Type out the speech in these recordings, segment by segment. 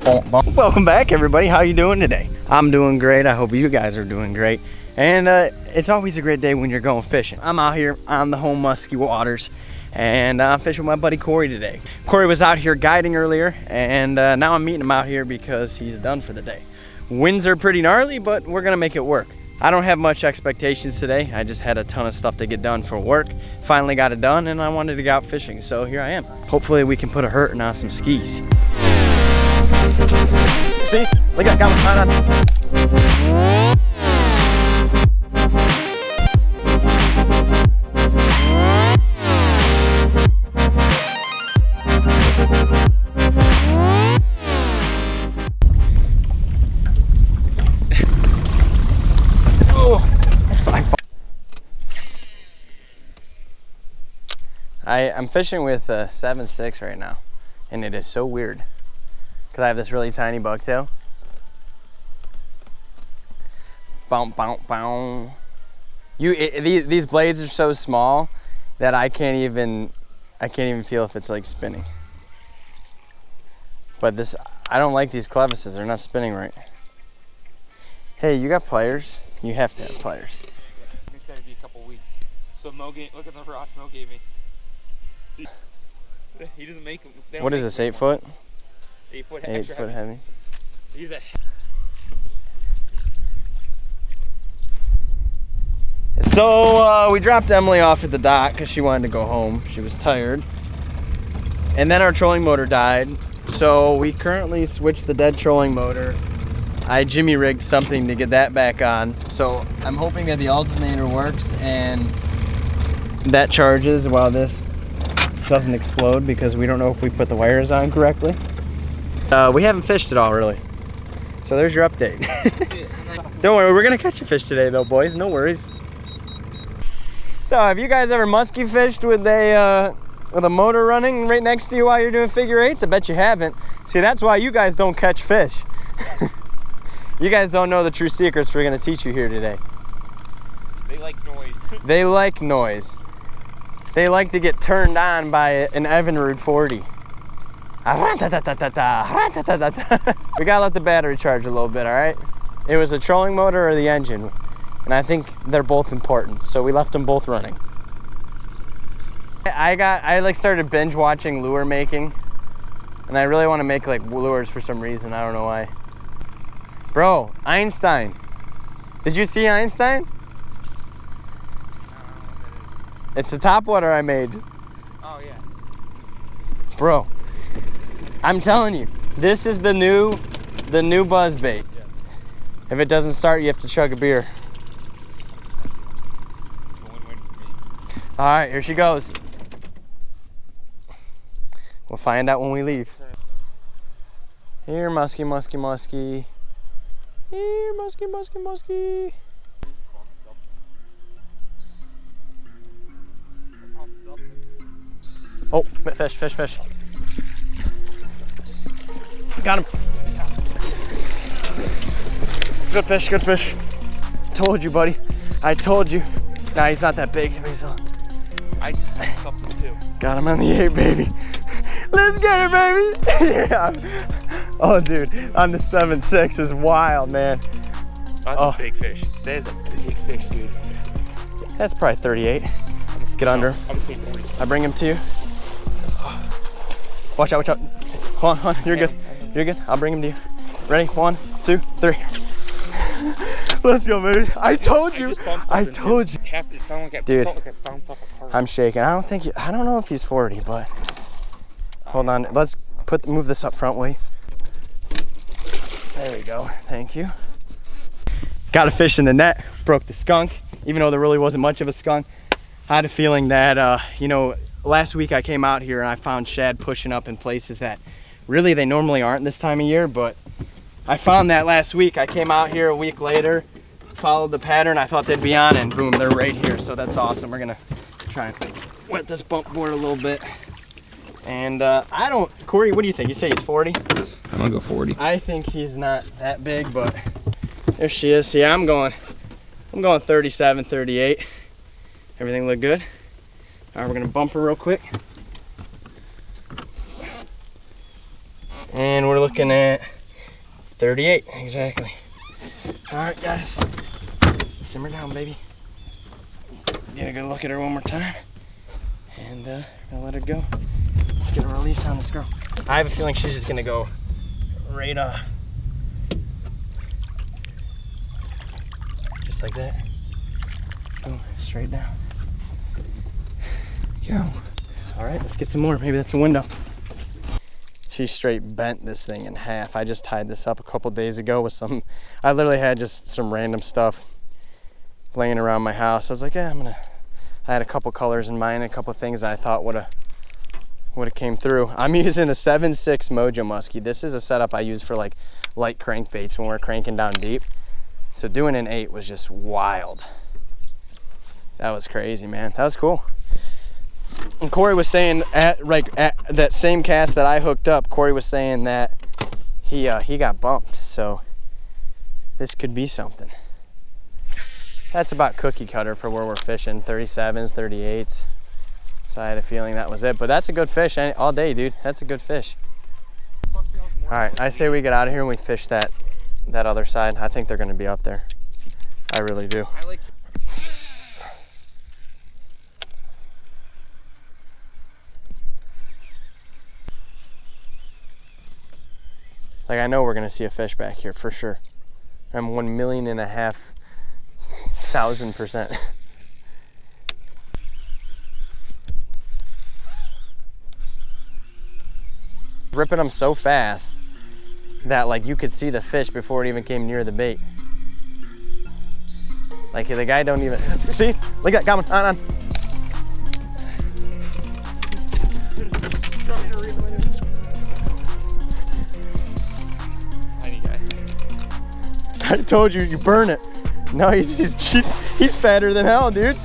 Welcome back, everybody. How you doing today? I'm doing great. I hope you guys are doing great. And it's always a great day when you're going fishing. I'm out here on the home musky waters, and I'm fishing with my buddy Corey today. Corey was out here guiding earlier, and now I'm meeting him out here because he's done for the day. Winds are pretty gnarly, but we're gonna make it work. I don't have much expectations today. I just had a ton of stuff to get done for work. Finally got it done, and I wanted to go out fishing, so here I am. Hopefully we can put a hurting on some skis. See, look, I got my on. I'm fishing with a 7.6 right now, and it is so weird because I have this really tiny bucktail. Boom, boom, boom. These blades are so small that I can't even feel if it's like spinning. But this, I don't like these clevises. They're not spinning right. Hey, you got pliers? You have to have pliers. Yeah, it's gonna be a couple weeks. So Mo gave, look at the rod Mo gave me. He doesn't make them. What is this, 8 foot? 8 foot, 8 foot heavy. He's a... So we dropped Emily off at the dock because she wanted to go home. She was tired. And then our trolling motor died. So we currently switched the dead trolling motor. I jimmy rigged something to get that back on. So I'm hoping that the alternator works and that charges while this doesn't explode, because we don't know if we put the wires on correctly. We haven't fished at all, really. So there's your update. Don't worry, we're gonna catch a fish today though, boys, no worries. So have you guys ever musky fished with a motor running right next to you while you're doing figure eights? I bet you haven't. See, that's why you guys don't catch fish. You guys don't know the true secrets we're gonna teach you here today. They like noise. They like noise. They like to get turned on by an Evinrude 40. We gotta let the battery charge a little bit, all right? It was a trolling motor or the engine, and I think they're both important, so we left them both running. I like started binge watching lure making, and I really want to make like lures for some reason. I don't know why. Bro, Einstein. Did you see Einstein? It's the topwater I made. Oh yeah. Bro, I'm telling you, this is the new buzz bait. Yes. If it doesn't start, you have to chug a beer. All right, here she goes. We'll find out when we leave. Here, musky, musky, musky. Here, musky, musky, musky. Oh, fish, fish, fish. Got him. Good fish, good fish. Told you, buddy. I told you. Nah, he's not that big. I just something too. Got him on the 8, baby. Let's get it, baby. Yeah. Oh, dude, on the 7.6 is wild, man. That's a big fish. That is a big fish, dude. That's probably 38. Get under. I'm gonna say 40. I bring him to you. Watch out, watch out. Hold on, you're good. You're good. I'll bring him to you. Ready? 1, 2, 3. Let's go, baby. I told you. I told you. It sounded like dude, like I bounced off a car. I'm shaking. I don't know if he's 40, but hold on. Let's move this up front way. There we go. Thank you. Got a fish in the net. Broke the skunk, even though there really wasn't much of a skunk. I had a feeling that, you know, last week I came out here and I found shad pushing up in places that really they normally aren't this time of year, but I found that last week. I came out here a week later, followed the pattern. I thought they'd be on, and boom, they're right here. So that's awesome. We're gonna try and wet this bump board a little bit. And Corey, what do you think? You say he's 40? I'm gonna go 40. I think he's not that big, but there she is. Yeah, I'm going 37, 38. Everything look good? All right, we're gonna bump her real quick. And we're looking at 38, exactly. All right, guys. Simmer down, baby. Get a good look at her one more time. And I'll let her go. Let's get a release on this girl. I have a feeling she's just gonna go right just like that. Boom, straight down. Go. All right, let's get some more. Maybe that's a window. She straight bent this thing in half. I just tied this up a couple days ago with some, I literally had just some random stuff laying around my house. I was like, yeah, I had a couple colors in mind, a couple things I thought would have came through. I'm using a 7.6 Mojo Musky. This is a setup I use for like light crankbaits when we're cranking down deep. So doing an 8 was just wild. That was crazy, man. That was cool. And Corey was saying at that same cast that I hooked up, Corey was saying that he got bumped. So this could be something. That's about cookie cutter for where we're fishing, 37s, 38s. So I had a feeling that was it, but that's a good fish all day, dude. That's a good fish. All right, I say we get out of here and we fish that other side. I think they're gonna be up there. I really do. Like I know we're gonna see a fish back here for sure. I'm 1,500,000%. Ripping them so fast that like you could see the fish before it even came near the bait. Like the guy don't even see. Look at that, come on. I told you, you burn it. No, he's fatter than hell, dude.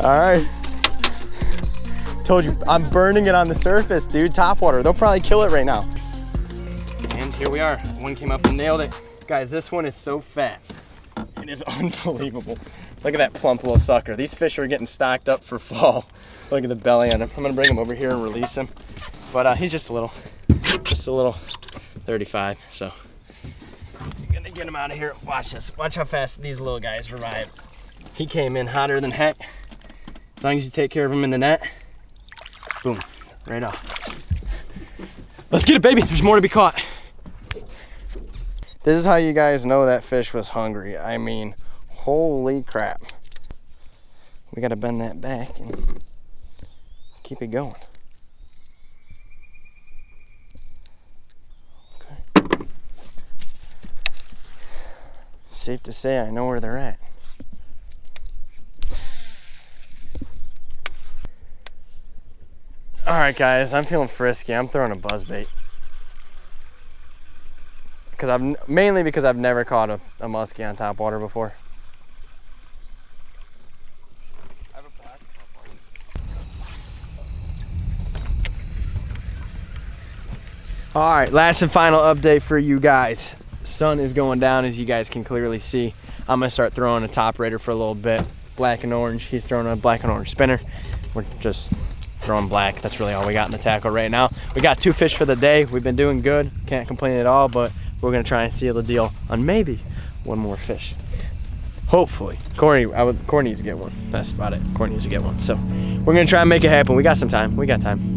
All right. Told you, I'm burning it on the surface, dude. Top water, they'll probably kill it right now. And here we are. One came up and nailed it. Guys, this one is so fat. It is unbelievable. Look at that plump little sucker. These fish are getting stocked up for fall. Look at the belly on him. I'm gonna bring him over here and release him. But he's just a little 35, so. I'm gonna get him out of here. Watch this. Watch how fast these little guys revive. He came in hotter than heck. As long as you take care of him in the net, boom, right off. Let's get it, baby. There's more to be caught. This is how you guys know that fish was hungry. I mean, holy crap. We gotta bend that back and keep it going. Okay. Safe to say I know where they're at. All right, guys, I'm feeling frisky. I'm throwing a buzzbait. Mainly because I've never caught a musky on top water before. I have a black top water. All right, last and final update for you guys. Sun is going down, as you guys can clearly see. I'm gonna start throwing a top raider for a little bit. Black and orange. He's throwing a black and orange spinner. We're just throwing black. That's really all we got in the tackle right now. We got 2 fish for the day. We've been doing good. Can't complain at all, but we're gonna try and seal the deal on maybe 1 more fish. Hopefully. Corey needs to get one. That's about it. Corey needs to get one. So we're gonna try and make it happen. We got some time. We got time.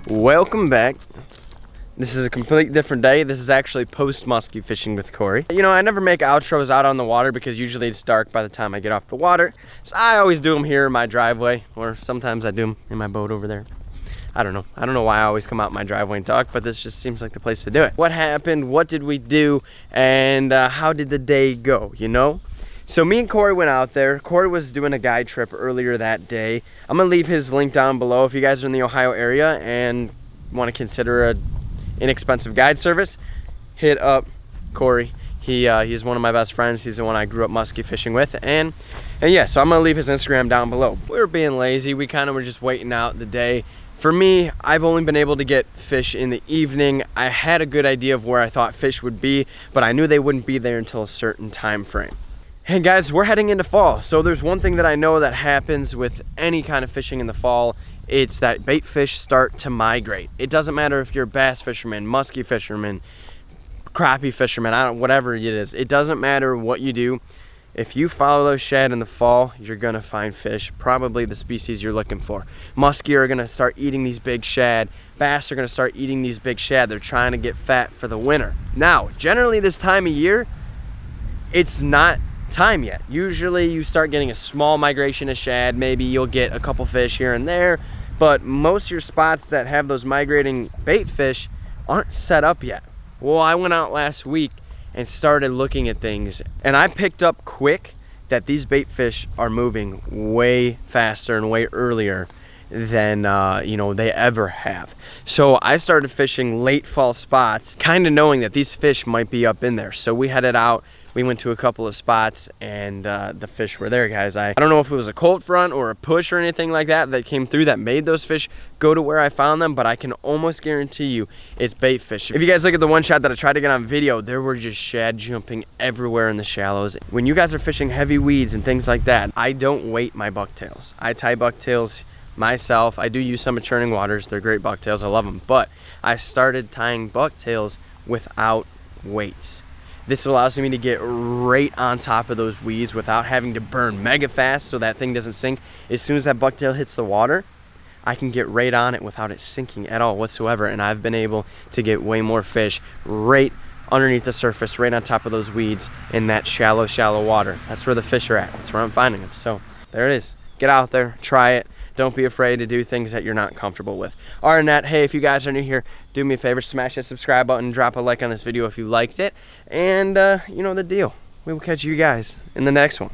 Welcome back. This is a completely different day. This is actually post musky fishing with Corey. You know, I never make outros out on the water because usually it's dark by the time I get off the water. So I always do them here in my driveway, or sometimes I do them in my boat over there. I don't know why I always come out my driveway and talk, but this just seems like the place to do it. What happened? What did we do? And how did the day go, you know? So me and Corey went out there. Corey was doing a guide trip earlier that day. I'm gonna leave his link down below if you guys are in the Ohio area and want to consider inexpensive guide service, hit up Corey. He's one of my best friends. He's the one I grew up musky fishing with, and yeah, so I'm gonna leave his Instagram down below. We were being lazy. We kind of were just waiting out the day. For me, I've only been able to get fish in the evening. I had a good idea of where I thought fish would be, but I knew they wouldn't be there until a certain time frame. And guys, we're heading into fall. So there's one thing that I know that happens with any kind of fishing in the fall. It's that bait fish start to migrate. It doesn't matter if you're a bass fisherman, musky fisherman, crappie fisherman, whatever it is. It doesn't matter what you do. If you follow those shad in the fall, you're gonna find fish, probably the species you're looking for. Musky are gonna start eating these big shad. Bass are gonna start eating these big shad. They're trying to get fat for the winter. Now, generally this time of year, it's not time yet. Usually you start getting a small migration of shad. Maybe you'll get a couple fish here and there, but most of your spots that have those migrating bait fish aren't set up yet. Well, I went out last week and started looking at things, and I picked up quick that these bait fish are moving way faster and way earlier than you know, they ever have. So I started fishing late fall spots, kind of knowing that these fish might be up in there. So we headed out. We went to a couple of spots, and the fish were there, guys. I don't know if it was a cold front or a push or anything like that that came through that made those fish go to where I found them, but I can almost guarantee you it's bait fish. If you guys look at the one shot that I tried to get on video, there were just shad jumping everywhere in the shallows. When you guys are fishing heavy weeds and things like that, I don't weight my bucktails. I tie bucktails myself. I do use some of churning waters. They're great bucktails. I love them. But I started tying bucktails without weights. This allows me to get right on top of those weeds without having to burn mega fast so that thing doesn't sink. As soon as that bucktail hits the water, I can get right on it without it sinking at all whatsoever. And I've been able to get way more fish right underneath the surface, right on top of those weeds in that shallow, shallow water. That's where the fish are at. That's where I'm finding them. So there it is. Get out there, try it. Don't be afraid to do things that you're not comfortable with. Other than that, hey, if you guys are new here, do me a favor, smash that subscribe button, drop a like on this video if you liked it, and you know the deal. We will catch you guys in the next one.